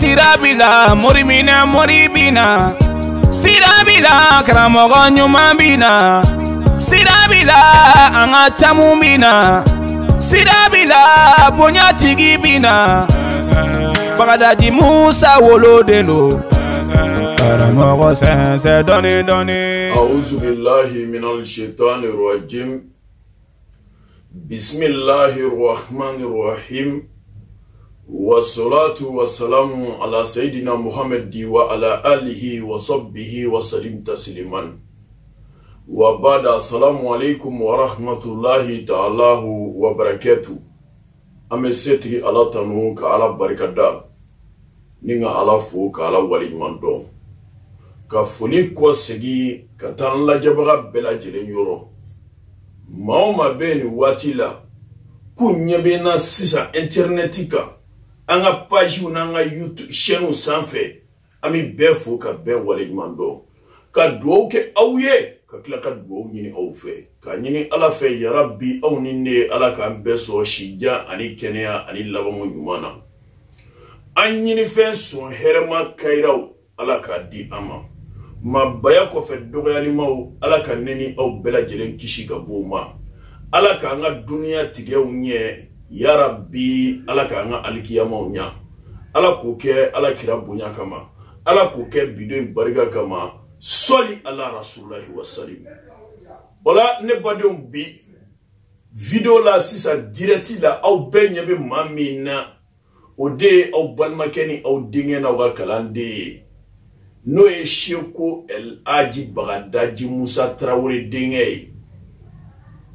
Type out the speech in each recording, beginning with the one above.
sirabila morimina moribina sirabila karamogo nyumambina sirabila anga chamumina sirabila bonyatigi bina bagadaji Musa wolodeno karamogo sense doni a'udhu billahi minal shaitani rajim bismillahir rahmanir rahim wassalatu wassalamu ala sayidina Muhammad wa ala alihi wa sahbihi wa sallim tasliman wa ba'da. Assalamu alaikum wa rahmatullahi ta'ala wa barakatuh. Amesetri ala tanu ka ala barikada ninga ala fu ka ala wali mando ka foli ko segi ka tan la jabaga bela jelen yoro maoma beni watila kunyebe na sisa internetika anga page na nga YouTube chaîne sanfé ami befo ka ben wali mando ka do ke awye ka kila ka do nyini awfe ka nyini ala fe ya rabbi aw ninne ala ka beso shija ani kenya ani labamu nyumana anyini fe so herma kairaw ala ka di ama mabaya ko fe dogoyali maw ala ka neni aw bela jelen kishi ka boma ala ka nga dunia tigew nye ya rabbi ala ka nga alkiyama nya ala ko ke ala kira bunya kama ala ko ke bido bariga kama soli ala rasulullahi wasallim wala ne badon bi video la sisa direct la aw benye be mamina ode aw balmakeni aw dingena wa kalande no e sheko el aji bagadaji Musa Traoré dingay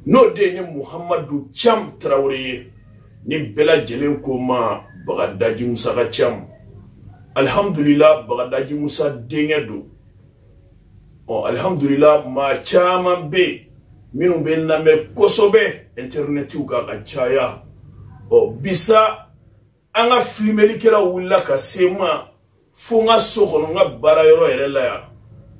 no de ni Muhammadu Cham Traoré ni bela jelen ko ma bagadaji Musa ka Cham alhamdulillah bagadaji Musa dingedo o alhamdulillah ma chama be minu be na me kosobe internet uka ka chaya o bisa anga flimeli kera wula ka sema funga sokono nga bara yoro yerela ya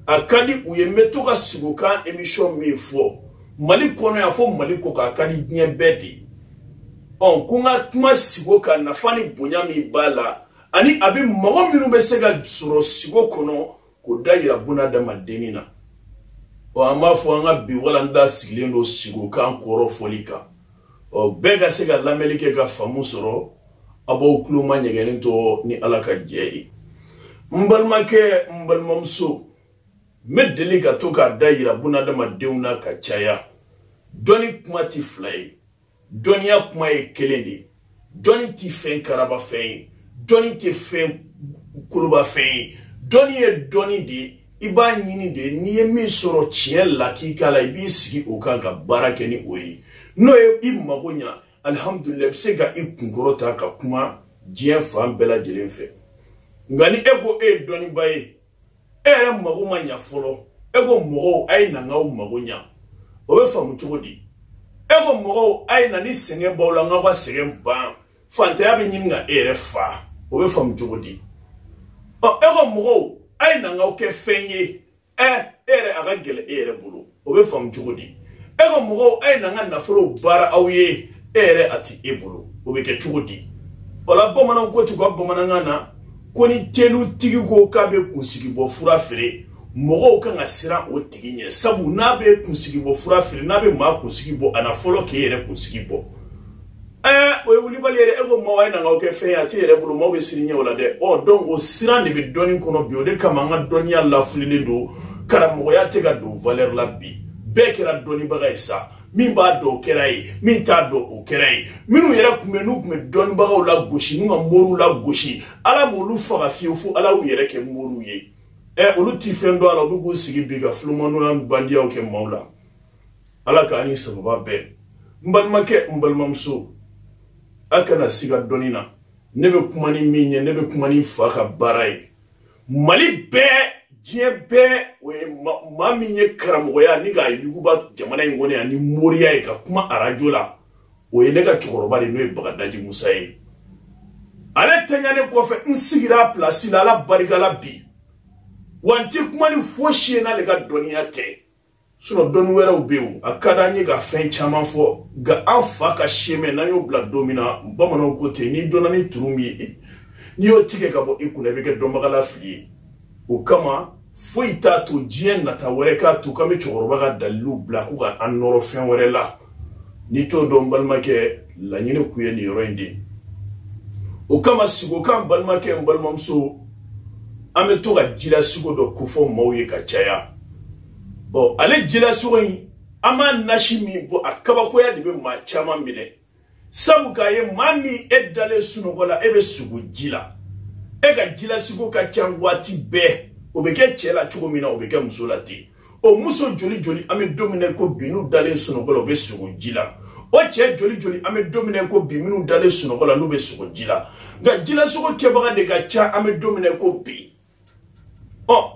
akadi uyemeto ka siguka emission mi fo mali kono ya fo mali ko ka akadi nye bedi on kunga kuma siguka nafani bunyami bala ani abi mago minu besega suro sigo kono ko dayira buna da madenina o ama fo anga bi wala nda silendo siguka ankoro folika o bega sega lamelike ka famu soro abo kluma nyegeni to ni alaka jei mbalmamso medeli ka to ka dayira buna da madeuna ka chaya doni kuma ti fly donia kuma e kelende doni ti fen karaba fen doni ti fen kuluba fen doni e doni de iba nyini de ni e mi soro chien la ki kala ibi sigi o ka ga barake ni oyi no e imagonya alhamdulillah sega ikungorota ka kuma jien fam bela jelen fe ngani ego e doni baye ere mago manya folo ego mogo ay na ngaw magonya o be famu tugodi ego mogo ay na ni senge bawla ngawa senge ba fanta ya be nyinga ere fa o be famu tugodi o ego mogo ay na ngaw ke fenye ere aga gele ere bulu o be famu tugodi ego mogo ay na nga na folo bara awye ere ati ebulu o be ke tugodi wala bomana ko tugo bomana ngana koni telu tigi ko ka be kunsigi bo fura fere mogo kan asira o tigi nye sabu na be kunsigi bo fura fere na be ma kunsigi bo ana folo ke yere kunsigi bo o wuli balere ego mo ay na ngawke fe ya ti yere bulu mo be siri nye wala de o donc o sira ne be doni kono bi o de kama nga doni ya la fulile do kara mogo ya tega do valeur la bi be kera doni baga isa min ba do kerai min ta do o kerai minu yera kumenu kume don bagaw la goshi nunga moru la goshi ala molu faga fiu ala u yere ke moru ye olu ti fendo ala bugu sigi biga flumanu am bandia o ke maula ala ka ani sababa be mbalmamso akana siga donina nebe kumani minye nebe kumani faka barai mali be jebe we maminye karamoya niga yuguba jamana ngone ani moriya e ka kuma arajola we lega chokoroba no e bagadaji Musa e ale tanyane ko fe nsigira place la barigala bi wanti kuma ni foshie na lega donia te suno donu wera ubewu akada nyi ga fen chaman fo ga afa ka sheme na yo bla domina bamana ko te ni donani turumi ni yo tige ka bo ikune be ke domagala fili o kama foi ta to jien na ta were ka to kame chogoroba ga dalu bla ku ga anoro fen were la ni to do mbalma ke la nyine kuye ni yorondi o kama sigo kan balma ke mbalmamso ame to ga jila sigo do kufo mawye ka chaya bo ale jila sigo ama nashimi bo akaba ko ya dibe ma chama mine sabu ka ye mami edale sunogola ebe sugo jila e ga jila sigo ka changwati be obeke chela chugomina obeke musolati o muso joli joli ame domine ko binu dale sunogola be sugo jila o che joli joli ame domine ko binu dale sunogola no be sugo jila ga jila sugo kebaga de ga cha ame domine ko bi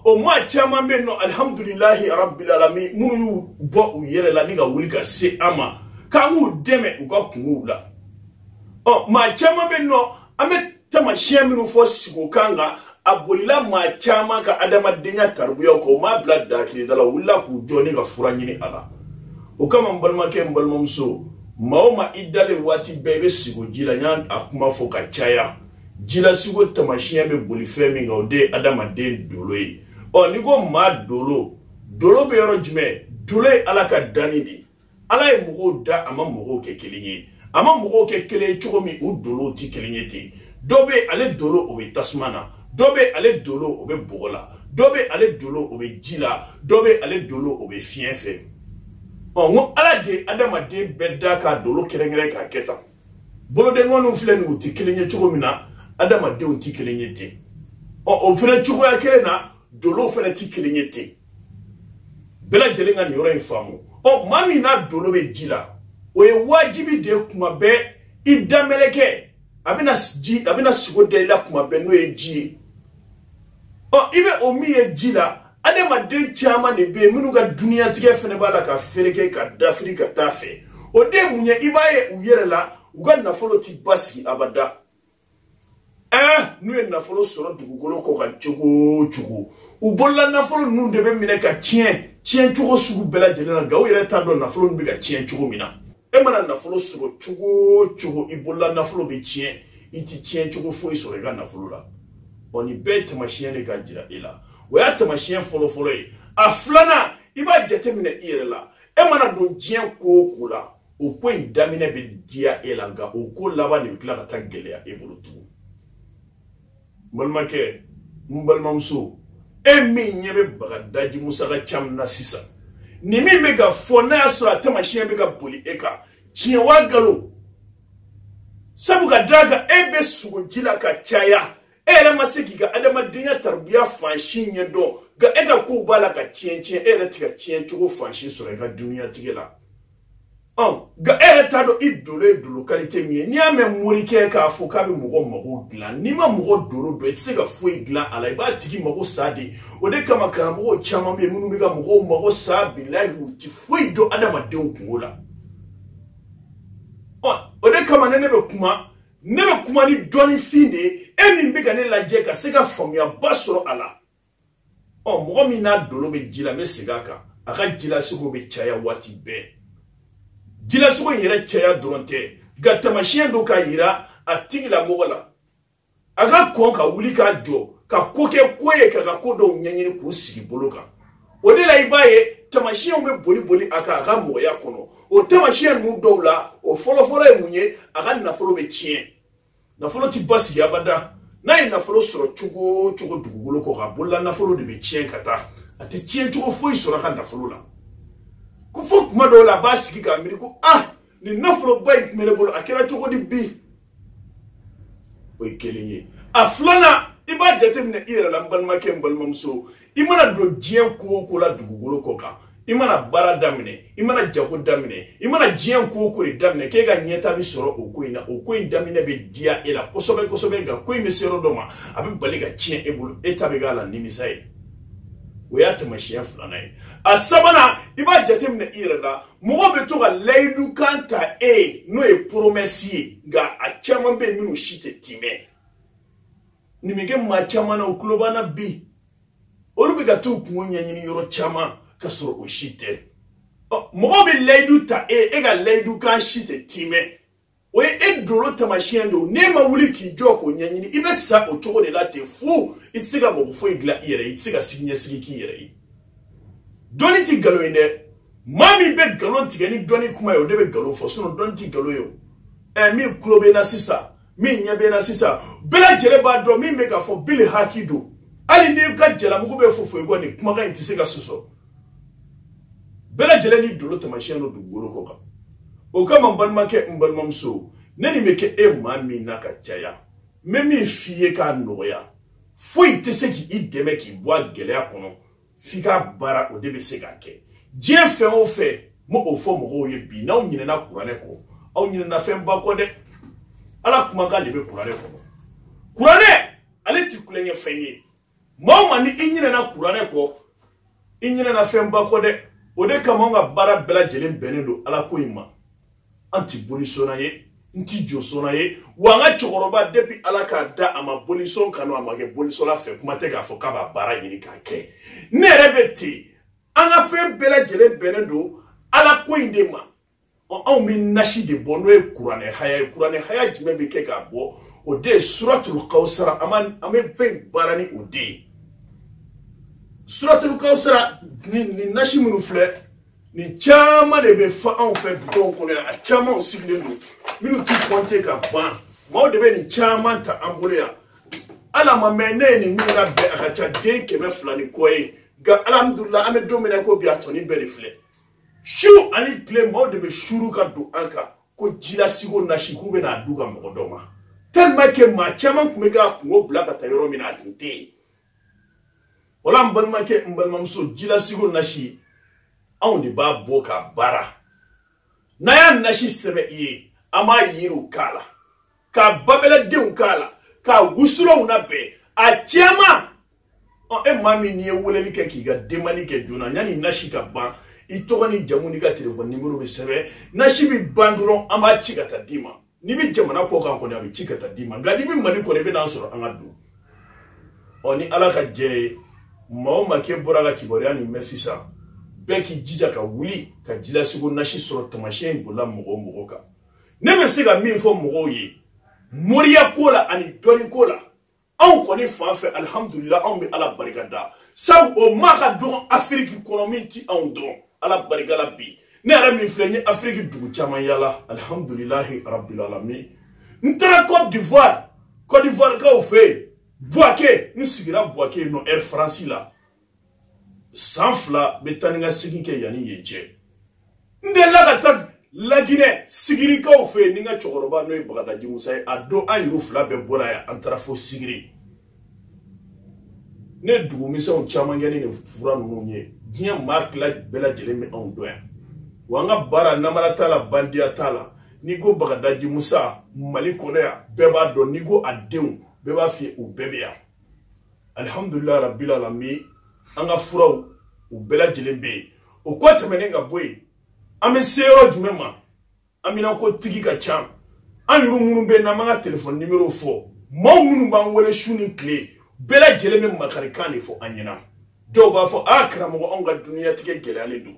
o ma chama be no alhamdulillah rabbil alamin munu yu bo u yere la ni ga wuli ka se ama ka mu deme u ga kunula o ma chama be no ame tama sheminu fo sigo kanga abolila ma chama ka adama denya tarbiya ko ma blood dakiri dala wulla ku joni ga furanyini ala o kama mbalma ke mbalmamso maoma idale wati bebe sigo jila nyan akuma fo ka chaya jila sigo tamashiya be boli femi nga ode adama den doloyi o nigo ma dolo be yoro jime dolo ala ka dani di ala e mugo da ama mugo ke kelinye ama mugo ke kele chogomi u dolo ti kelinye ti dobe ale dolo o be tasmana dobe ale dolo o be bogola dobe ale dolo o be jila dobe ale dolo o be fienfe o ngo ala de adama de bedda ka dolo kerengere ka keta bolo de ngonu flen u ti kelinye chogomina adama de u ti kelinye ti o fele chogo ya kelena dolo fele ti kelinye ti bela jelenga ni yoro infamu o mami na dolo be jila o ye wajibi de kuma be idameleke abina sigo de la kuma be no e ji o ibe o mi e jila adama de chama ne be minu ga dunia tige fene bala ka fereke ka dafri ka tafe o de munye ibaye uyere la uga na folo ti baski abada nu en na folo soro dugugolo ko ka chugu ubolla na folo nu de be mine ka chien chugo sugu bela jelena ga o yere ta do na folo nu be ka chien chugo mina e mana na folo soro chugo ibolla na folo be chien iti chien chugo fo isoro ga na folo la oni bete machine ka jira ila weyata machine folo e aflana iba jete mine ire la e mana do jien ko kula o point damine be dia elanga o ko laba ni kla ka tagele ya evolutu malmake mbalmamso e mi nyebe bagadaji musaka chamna sisa ni mi mega fona ya so ata machine be ka boli eka chien wagalo sabu ka daga ebe sugo jila ka chaya ere masiki ga adama dinya tarbiya fanshin yedo ga ega ko bala ka chienche ere tika chienche ko fanshin so ga dunia tigela ga ere tado idolo qualité mi ni ame murike ka fo ka be mugo mago glan ni ma mugo dolo do etse ga fo iglan ala ba tigi mago sadi o de kama ka mugo chama be munu ga mugo mago sa billahi uti fo do adama de kungola o de kama nebe kuma ni doni finde emi mbega ne la jeka sega famia basoro ala mugo mi na dolo be jila me segaka aka jila sugo be chaya wati be jila sugo yere chaya dronte gatamashien do ka yira atigi la mogola aka konka wuli ka jo ka koke koye ka kodo nyanyini ku sigi boloka ode la ibaye tamashien be boli aka moya kono o tamashien mu doula o folo e munye aka na folo be chien na folo ti basi abada na ina folo soro chugo dugugolo ko ga bolla na folo de be chien kata ate chien chugo foi soro ka na folo la ku fo kuma do la basi ki miri ko ni na folo bay mele bolo akira chugo di bi o kelinye aflana iba jate mne ira la mbalma ke mbalmamso imana do jien ko la dugugolo ko ka imana bara damine imana jago damine imana jien ko damine ke ga nyeta bi soro o ko damine be dia ela kosobe ga ko mi sero doma abi baliga chien ebulu etabe ga la nimisai weyata machien flana asabana iba jatemne irela mo be to ga leidu kanta no e promessie ga achama be minu shite time nimige ma chama na uklobana bi orubi ga tu kunnya nyini yoro chama kasoro oshite mo be leidu ta ga leidu kan shite time o ye dolo tamasiyɛn do ne ma wuli k'i jɔ k'o ɲɛɲini i bɛ sa o cogo de la ten fo i tɛ se ka mɔgɔ foyi dilan i yɛrɛ ye i tɛ se ka sigi ɲɛsigi k'i yɛrɛ ye dɔnni tɛ nkalon ye dɛ maa min bɛ nkalon tigɛ ni dɔnni kuma ye o de bɛ nkalon fɔ sinon dɔnni tɛ nkalon ye o min tulo bɛ n na sisan min ɲɛ bɛ n na sisan bɛɛ lajɛlen b'a dɔn min bɛ k'a fɔ bili haki don hali n'i ka jalamugu bɛ fo i kɔ nin kumakan in tɛ se ka sɔsɔ bɛɛ lajɛlen ni dolo tamasiyɛn do dugukolo kɔ kan o kama n balimakɛ n balimamuso ne nin bɛ kɛ e maa min na ka caya n bɛ min f'i ye k'a nɔgɔya foyi tɛ se k'i dɛmɛ k'i bɔ a gɛlɛya kɔnɔ f'i ka baara o de bɛ se k'a kɛ diɲɛ fɛn o fɛn n b'o fɔ mɔgɔw ye bi n'aw ɲinɛna kuranɛ kɔ aw ɲinɛna fɛn ba kɔ dɛ ala kumakan de bɛ kuranɛ kɔnɔ kuranɛ ale tɛ kulonkɛ fɛn ye maa o maa ni i ɲinɛna kuranɛ kɔ i ɲinɛna fɛn ba kɔ dɛ o de kama an ka baara bɛɛ lajɛlen bɛnnen don ala ko in ma an ti boli sɔnna ye n ti jɔ sɔnna ye wa an ka cɛkɔrɔba depuis ala k'a da a ma boli sɔn kanu a ma kɛ bolisɔnna fɛ kuma tɛ k'a fɔ k'a b'a baara ɲini k'a kɛ ne yɛrɛ bɛ ten an ka fɛn bɛɛ lajɛlen bɛnnen don ala ko in de ma anw bɛ nasi de bɔ n'o ye kuranɛ haya ye kuranɛ haya jumɛn bɛ kɛ k'a bɔ o de ye suratul kawusara an bɛ fɛn baara ni o de ye suratul kawusara ni nasi minnu filɛ ni caman de bɛ fɔ anw fɛ bitɔnw kɔnɔ yan a caman sigilen don minnu tɛ kɔnte ka ban maaw de bɛ nin caman ta an bolo yan ala ma mɛ ne ye nin min ka bɛn a ka ca den 200 ni kɔ ye nka alhamdulilah an bɛ don min na ko bi a tɔni bɛɛ de filɛ su ani tile maaw de bɛ suru ka don an kan ko jilasigo nasi k'u bɛ n'a du ka mɔgɔ dɔ ma tellement que maa caman tun bɛ k'a kungo bila ka taa yɔrɔ min na a tun tɛ yen wala n balimakɛ n balimamuso jilasigo nasi anw de b'a bɔ ka baara n'a y'a nasi sɛbɛ i ye an b'a yiriw k'a la ka babɛlɛdenw k'a la ka wusulanw labɛn a caman e maa min n'i ye weleli kɛ k'i ka demandi kɛ joona yanni nasi ka ban i tɔgɔ ni jamu n'i ka téléphone numéro bɛ sɛbɛn nasi bɛ ban dɔrɔn an b'a ci ka taa d'i ma n'i bɛ jamana kɔ kan kɔni a bɛ ci ka taa d'i ma nka n'i bɛ mali kɔnɔ i bɛ n'an sɔrɔ an ka don ni ala ka jɛ ye maa o maa k'e bɔra ka kibaruya nin mɛn sisan bɛɛ k'i jija ka wuli ka jilasigo nasi sɔrɔ tamasiyɛn in bolila mɔgɔ o mɔgɔ kan ne bɛ se ka min fɔ mɔgɔw ye moriya ko la ani dɔnni ko la anw kɔni fan fɛ alihamudulila anw bɛ ala barika da sabu o maa ka dɔgɔ afiriki kɔnɔ min ti anw dɔn ala barika la bi ne yɛrɛ min filɛ n ye afiriki dugu caman yala alihamudulilahi rabil alamin n taara Côte d'Ivoire kaw fɛ yen Buaké n sigira Buaké yen nɔ Air France la san 2 bɛ taa ni ka segin kɛ yanni yen cɛ n delila ka taa Laginɛ sigirikaw fɛ yen ni n ka cɛkɔrɔba n'o ye Bagadaji Musa ye a don an yɛrɛ 2 bɛɛ bɔra yan an taara fo Sigiri ne dugumisɛnw caman kɛ ni nin fura ninnu ye diɲɛ maa tila bɛɛ lajɛlen bɛ anw dɔn yan wa an ka baara namara t'a la bandiya t'a la n'i ko Bagadaji Musa Mali kɔnɔ yan bɛɛ b'a dɔn n'i ko a denw bɛɛ b'a f'i ye u bɛɛ bɛ yan alihamudulilayi rabil alamin an ka furaw u bɛɛ lajɛlen bɛ yen o kɔ tɛmɛnen ka bɔ yen an bɛ se yɔrɔ jumɛn ma an bɛna ko tigi ka ca an yɛrɛ minnu bɛ yen n'an b'an ka téléphone numéro fɔ maaw minnu b'an wele su ni tile bɛɛ lajɛlen bɛ makarikan de fɔ an ɲɛna dɔw b'a fɔ karamɔgɔ anw ka duniyatigɛ gɛlɛyalen don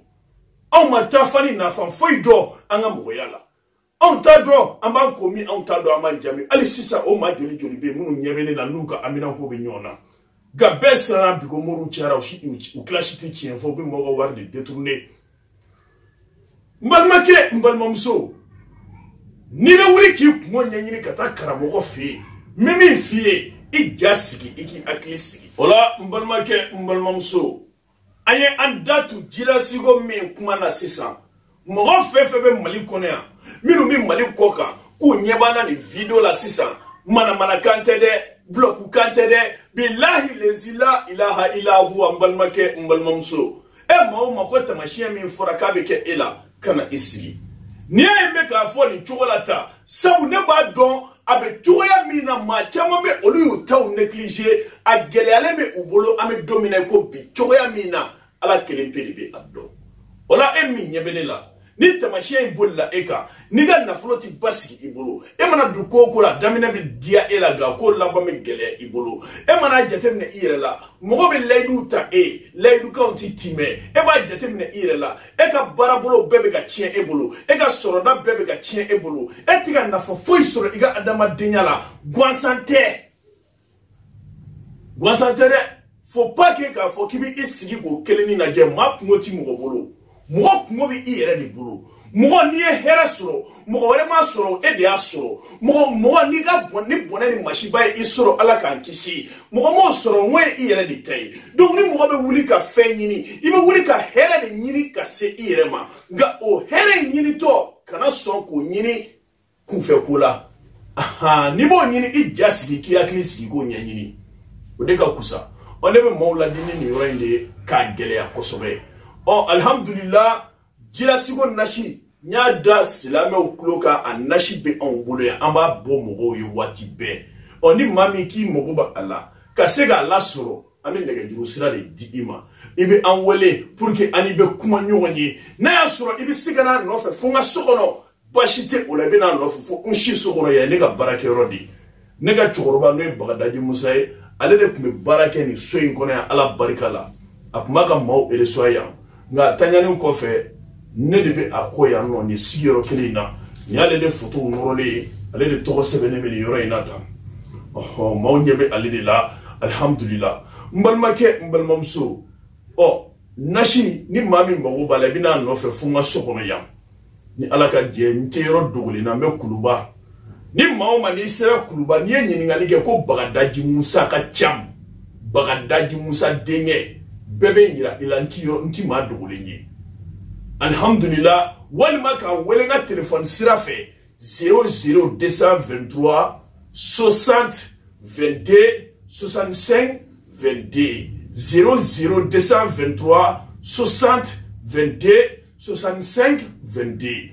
anw ma taa fani nafan foyi dɔn an ka mɔgɔya la anw t'a dɔn an b'an ko min anw t'a dɔn an b'an jaabi hali sisan o maa joli joli bɛ yen minnu ɲɛ bɛ ne la n'u ka aminako bɛ ɲɔgɔn na nka bɛɛ siranna bi ko moriw cayara u kilasi tɛ tiɲɛ fɔ u bɛ mɔgɔw ka wari de détourner n balimakɛ n balimamuso n'i bɛ wuli k'i kungo ɲɛɲini ka taa karamɔgɔ fɛ yen n bɛ min f'i ye i ja sigi i k'i hakili sigi o la n balimakɛ n balimamuso an ye an da tu jilasigo min kuma na sisan mɔgɔ fɛn fɛn bɛ mali kɔnɔ yan minnu bɛ mali kɔ kan k'u ɲɛ b'an na nin video la sisan manamanakan tɛ dɛ blokukan tɛ dɛ bilahi lezi la ilaha illa huwa n balimakɛ n balimamuso maa o maa ko tamasiyɛn min fɔra k'a bɛ kɛ e la ka na i sigi n'i y'a ye n bɛ k'a fɔ nin cogo la ta sabu ne b'a dɔn a bɛ cogoya min na maa caman bɛ olu y'u taw négligé a gɛlɛyalen bɛ u bolo an bɛ don min na ko bi cogoya min na ala kelen pe de bɛ a dɔn o la e min ɲɛ bɛ ne la ni tamasiyɛn bolo la e kan n'i ka nafolo ti basigi i bolo e mana don ko o ko la daminɛ bɛ diya e la nka ko laban bɛ gɛlɛya i bolo e mana jateminɛ i yɛrɛ la mɔgɔ bɛ layiduw ta layidukanw ti timɛ e b'a jateminɛ i yɛrɛ la e ka baarabolo bɛɛ bɛ ka tiɲɛ e bolo e ka sɔrɔda bɛɛ bɛ ka tiɲɛ e bolo e ti ka nafa foyi sɔrɔ i ka adamadenya la gansan tɛ dɛ faut pas que k'a fɔ k'i bɛ i sigi k'o kelenni lajɛ maa kungo ti mɔgɔ bolo mɔgɔ kungo bɛ i yɛrɛ de bolo mɔgɔ n'i ye hɛrɛ sɔrɔ mɔgɔ wɛrɛ m'a sɔrɔ e de y'a sɔrɔ mɔgɔ n'i ka ni bɔnɛ ni masiba ye i sɔrɔ ala k'an kisi mɔgɔ m'o sɔrɔ ŋo ye i yɛrɛ de ta ye donc ni mɔgɔ bɛ wuli ka fɛn ɲini i bɛ wuli ka hɛrɛ de ɲini ka se i yɛrɛ ma nka o hɛrɛ in ɲinitɔ kana sɔn k'o ɲini kunfɛ ko la n'i b'o ɲini i ja sigi k'i hakili sigi k'o ɲɛɲini o de ka kusa ne bɛ maaw ladini nin yɔrɔ in de k'a gɛlɛya kosɛbɛ alhamdulillah jilasigo nasi n y'a da silamɛw tulo kan a nasi bɛ anw bolo yan an b'a bɔ mɔgɔw ye waati bɛɛ ni maa min k'i mago bɛ a la ka se k'a lasɔrɔ an bɛ nɛgɛjuru sira de di i ma i bɛ an wele pour que ani bɛ kuma ɲɔgɔn ye n'a y'a sɔrɔ i bɛ se ka n'a nɔfɛ fo n ka so kɔnɔ baasi tɛ o la i bɛ n'a nɔfɛ fo n si so kɔnɔ yan ne ka baarakɛyɔrɔ de ne ka cɛkɔrɔba n'o ye Bagadaji Musa ye ale de tun bɛ baara kɛ nin so in kɔnɔ yan ala barika la a tun b'a ka maaw eresuwa yan nka tanɲanin kɔfɛ ne de bɛ a ko yan nɔ nin sigiyɔrɔ kelen in na nin y'ale de fotow nɔrɔlen ye ale de tɔgɔ sɛbɛnnen bɛ nin yɔrɔ in na tan maaw ɲɛ bɛ ale de la alhamdulillah n balimakɛ n balimamuso nasi ni maa min mago b'a la i bɛ n'a nɔfɛ fo n ka so kɔnɔ yan ni ala ka jɛ n tɛ yɔrɔ dogolen na n bɛ Kuluba ni maa o maa n'i sera Kuluba n'i ye ɲininkali kɛ ko Bagadaji Musa ka ca Bagadaji Musa denkɛ bɛɛ bɛ yira i la n ti maa dogolen ye alhamdulillah walima k'an wele n ka telefɔni sira fɛ 00223 60 22 65 22 00223 60 22 65 22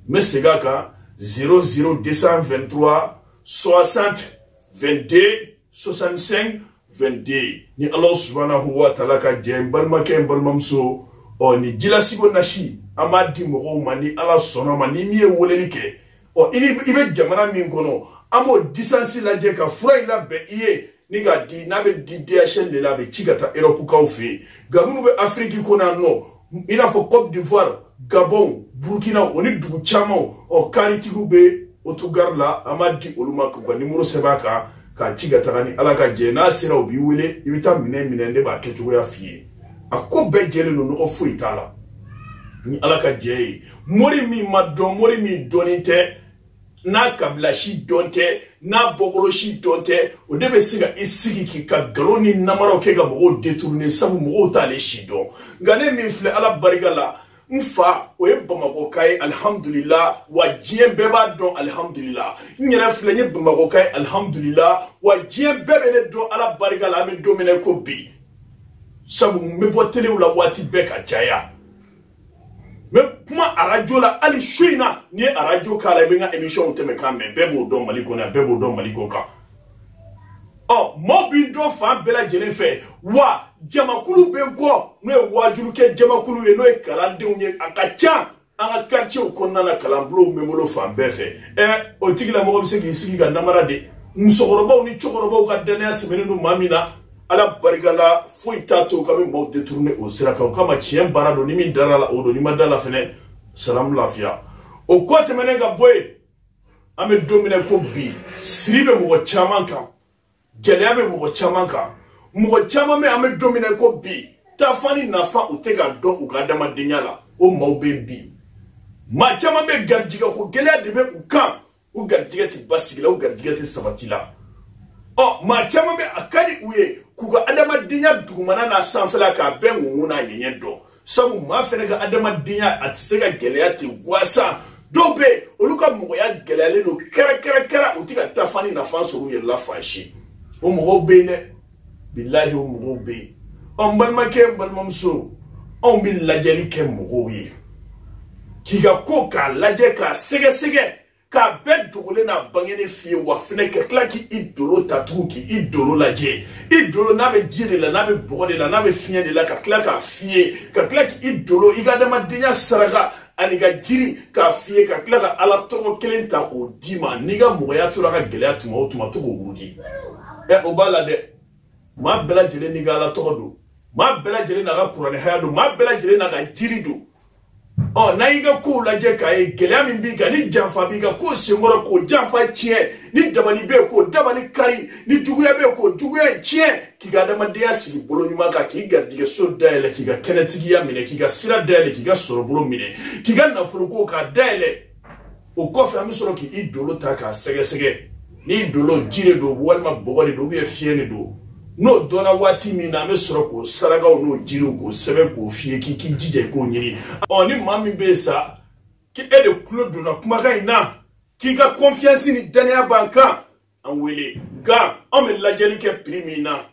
n bɛ segin a kan 00223 60 22 65 22 ni Allah subhanahu wa ta'ala ka jɛ n balimakɛ n balimamuso ni jilasigo nasi an b'a di mɔgɔw ma ni ala sɔnna ma ni min ye weleli kɛ i bɛ jamana min kɔnɔ an b'o distance lajɛ ka fura in labɛn i ye ni ka di n'a bɛ di DHL de la a bɛ ci ka taa Europe kaw fɛ yen nka minnu bɛ Afrique kɔnɔ yan nɔ i n'a fɔ Côte d'Ivoire Gabon Burkina o ni dugu caman karitigiw bɛ autogare la an b'a di olu ma k'u ka numéro sɛbɛn a kan k'a ci ka taga ni ala ka jɛ n'a sera u b'i wele i bɛ taa minɛ ne b'a kɛcogoya f'i ye a ko bɛɛ jɛlen don nɔgɔ foyi t'a la ni ala ka jɛ ye mori min ma dɔn mori min dɔnnen tɛ n'a kabila si dɔn tɛ n'a bɔkolo si dɔn tɛ o de bɛ se ka i sigi k'i ka nkalon ni namaraw kɛ ka mɔgɔw détourner sabu mɔgɔw t'ale si dɔn nka ne min filɛ ala barika la n fa o ye Bamakɔka ye alhamdulillah wa diɲɛ bɛɛ b'a dɔn alhamdulillah n yɛrɛ filɛ n ye Bamakɔka ye alhamdulillah wa diɲɛ bɛɛ bɛ ne dɔn ala barika la an bɛ don min na ko bi sabu n bɛ bɔ telew la waati bɛɛ ka caya n bɛ kuma arajo la hali su in na n'i ye arajo k'a la i bɛ n ka émission tɛmɛ k'a mɛn bɛɛ b'o dɔn Mali kɔnɔ yan bɛɛ b'o dɔn Mali kɔ kan maaw b'i dɔn fan bɛɛ lajɛlen fɛ wa jamakulu bɛ n kɔ n'o ye wajulukɛ jamakulu ye n'o ye kalandenw ye a ka ca an ka quartierw kɔnɔna na kalanbulonw bɛ bolo fan bɛɛ fɛ o tigilamɔgɔ bɛ se k'i sigi ka namara de musokɔrɔbaw ni cɛkɔrɔbaw ka danaya sɛbɛnnen don maa min na ala barika la foyi t'a to ka bɛ maaw détourner o sira kan o kama tiɲɛ baara don ni min dara la o don ni ma da la fɛnɛ salamu lafiya o kɔ tɛmɛnen ka bɔ yen an bɛ don min na ko bi siri bɛ mɔgɔ caman kan gɛlɛya bɛ mɔgɔ caman kan mɔgɔ caman bɛ an bɛ don min na ko bi tafa ni nafa u tɛ ka dɔn u ka adamadenya la o maaw bɛ bi maa caman bɛ garijɛgɛ ko gɛlɛya de bɛ u kan u garijɛgɛ tɛ basigi la u garijɛgɛ tɛ sabati la maa caman bɛ a ka di u ye k'u ka adamadenya dugumana n'a sanfɛla k'a bɛɛ ŋuŋu n'a ɲɛɲɛ dɔn sabu maa fɛnɛ ka adamadenya a tɛ se ka gɛlɛya ten gansan dɔw bɛ yen olu ka mɔgɔya gɛlɛyalen don kɛrɛkɛrɛ u tɛ ka tafa ni nafa sɔrɔ u yɛrɛ la fan si o mɔgɔw bɛ yen dɛ bilahi o mɔgɔw bɛ yen n balimakɛ n balimamuso anw bɛ lajɛli kɛ mɔgɔw ye k'i ka ko k'a lajɛ k'a sɛgɛsɛgɛ k'a bɛɛ dogolen n'a bangenen f'i ye wa fɛnɛ ka tila k'i dolo ta tugun k'i dolo lajɛ i dolo n'a bɛ ji de la n'a bɛ bɔgɔ de la n'a bɛ fiɲɛ de la ka tila k'a f'i ye ka tila k'i dolo i ka adamadenya saraka a aniga jiri ka fiye ka kila ka ala tɔgɔ kelen ta k'o di ma n'i ka mɔgɔya tora ka gɛlɛya tuma o tuma to k'o wurudi o b'a la dɛ maa bɛɛ lajɛlen n'i ka ala tɔgɔ don maa bɛɛ lajɛlen n'a ka kuranɛ haya don maa bɛɛ lajɛlen n'a ka jiri don n'a y'i ka kow lajɛ k'a ye gɛlɛya min b'i kan ni janfa b'i kan k'o senkɔrɔ k'o janfa tiɲɛ ni dabali bɛ yen k'o dabali kari ni juguya bɛ yen k'o juguya tiɲɛ k'i ka adamadenya sigi bolo ɲuman kan k'i garijɛgɛ so dayɛlɛ k'i ka kɛnɛtigiya minɛ k'i ka sira dayɛlɛ k'i ka sɔrɔbolo minɛ k'i ka nafoloko k'a dayɛlɛ o kɔfɛ an bɛ sɔrɔ k'i dolo ta k'a sɛgɛsɛgɛ n'i dolo ji de don walima bɔgɔ de don fiɲɛ de don n'o dɔnna waati min na an bɛ sɔrɔ k'o sarakaw n'o jiriw k'o sɛbɛn k'o fiyɛ k'i jija i k'o ɲini ni maa min bɛ yen sa k'e de tulo donna kumakan in na k'i ka confiance ni danaya b'an kan an wele nka an bɛ lajɛli kɛ prix min na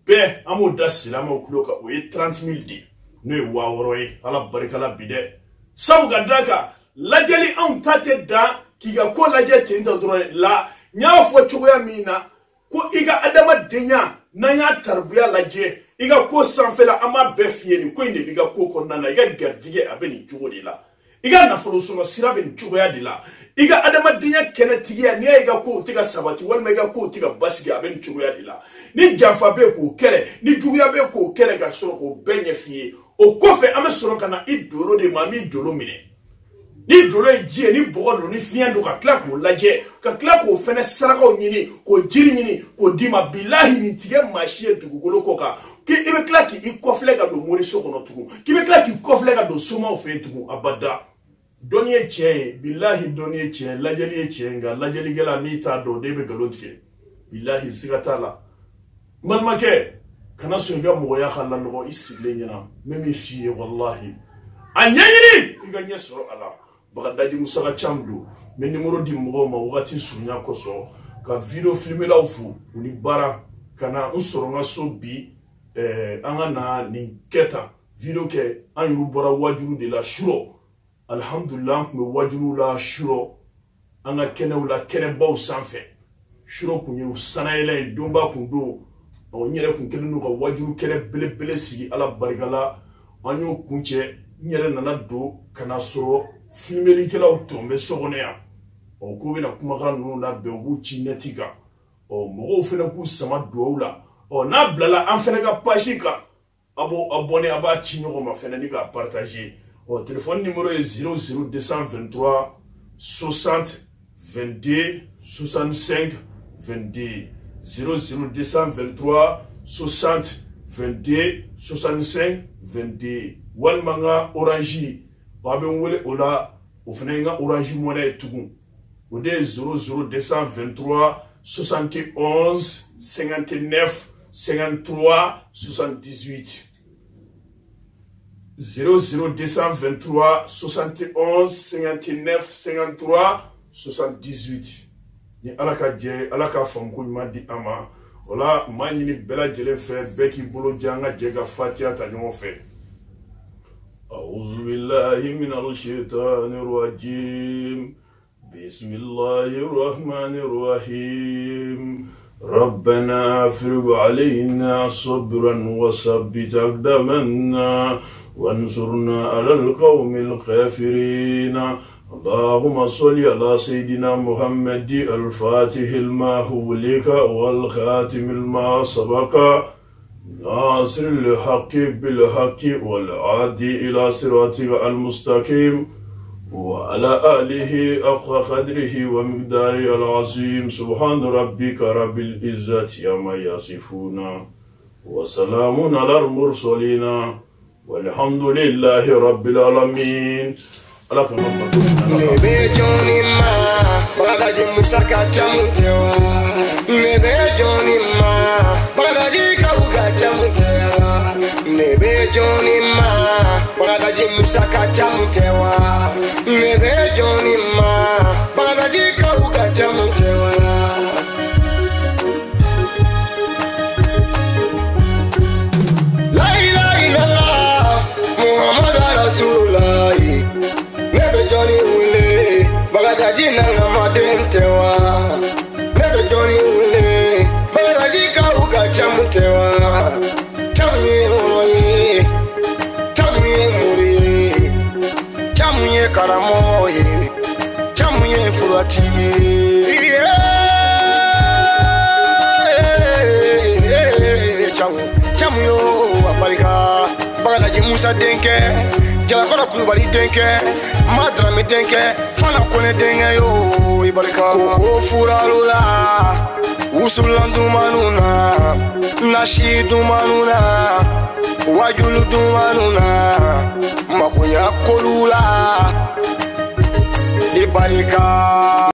bɛɛ an b'o da silamɛw tulo kan o ye 30 000 de n'o ye 6000 ye ala barikala bi dɛ sabu ka d'a kan lajɛli anw ta tɛ dan k'i ka ko lajɛ ten tɔ dɔrɔn la n y'a fɔ cogoya min na ko i ka adamadenya n'an y'a taribuya lajɛ i ka ko sanfɛla an b'a bɛɛ fiyɛ nin ko in de b'i ka ko kɔnɔna na i ka garijɛgɛ a bɛ nin cogo de la i ka nafolo sɔrɔ sira bɛ nin cogoya de la i ka adamadenya kɛnɛtigiya n'i y'a ye i ka kow tɛ ka sabati walima i ka kow tɛ ka basigi a bɛ nin cogoya de la ni janfa bɛ yen k'o kɛlɛ ni juguya bɛ yen k'o kɛlɛ ka sɔrɔ k'o bɛɛ ɲɛf'i ye o kɔfɛ an bɛ sɔrɔ ka na i dolo de ma an b'i dolo minɛ ni dolo ye ji ye ni bɔgɔ don ni fiɲɛ don ka tila k'o lajɛ ka tila k'o fɛnɛ sarakaw ɲini k'o jiri ɲini k'o d'i ma bilahi nin tigɛ maa si ye dugukolo kɔ kan k'i bɛ tila k'i kɔfilɛ ka don moriso kɔnɔ tugun k'i bɛ tila k'i kɔfilɛ ka don somaw fɛ yen tugun abada dɔnni ye tiɲɛ ye bilahi dɔnni ye tiɲɛ lajɛli ye tiɲɛ nka lajɛlikɛla n'i t'a dɔn o de bɛ nkalon tigɛ bilahi siga t'a la n balimakɛ kana sɔn i ka mɔgɔya ka lanɔgɔ i sigilen ɲɛna n bɛ min f'i ye walahi a ɲɛɲini i ka ɲɛ sɔrɔ a la bagadaji musaka cam don mɛ nimoro di mɔgɔw ma wagati surunya kosɔn ka video filmelaw fo u ni baara ka na n sɔrɔ n ka so bi an ka na nin kɛ tan video kɛ an yɛrɛ bɔra wajulu de la surɔ alhamdulillah an tun bɛ wajuluw la surɔ an ka kɛnɛw la kɛnɛbaw sanfɛ surɔ kun ye sanayɛlɛ ye donba kun don n yɛrɛ kun kɛlen don ka wajulu kɛnɛ belebele sigi ala barikala an y'o kun cɛ n yɛrɛ nana don ka na sɔrɔ filmelikɛlaw tɔn bɛ so kɔnɔ yan ko bɛna kumakan ninnu labɛn u b'u ci nɛti kan mɔgɔw fana k'u sama duwawu la n'a bilala an fana ka page kan a b'o abonné a b'a ci ɲɔgɔn ma fana ni k'a partager téléphone numéro ye 00223 60 22 65 22 00223 60 22 65 22 walima n ka orange a bɛ n wele o la o fana ye n ka orange monnaie ye tugun o de ye 00223 71 59 53 78 00223 71 59 53 78 ni ala ka jɛ ala ka faamuko ɲuman di an ma o la maa ɲini bɛɛ lajɛlen fɛ bɛɛ k'i bolo jɛ an ka jɛ ka fatiha ta ɲɔgɔn fɛ أعوذ بالله من الشيطان الرجيم بسم الله الرحمن الرحيم ربنا افرغ علينا صبرا وثبت أقدامنا وانصرنا على القوم الكافرين اللهم صل على سيدنا محمد الفاتح لما أغلق والخاتم لما سبق ناصر الحق بالحق والعادي إلى صراطك المستقيم وعلى آله حق قدره ومقداره العظيم سبحان ربك رب العزة عما يصفون وسلام على المرسلين والحمد لله رب العالمين. Bagadaji karamo ye chamu ye furati chamu yo abarika bagalaji Musa denke jalakora kulubali denke madrami denke fana kone denke yo ibarika ko furalula usulandu manuna nashidu manuna wajulu dumanuna makunya kolu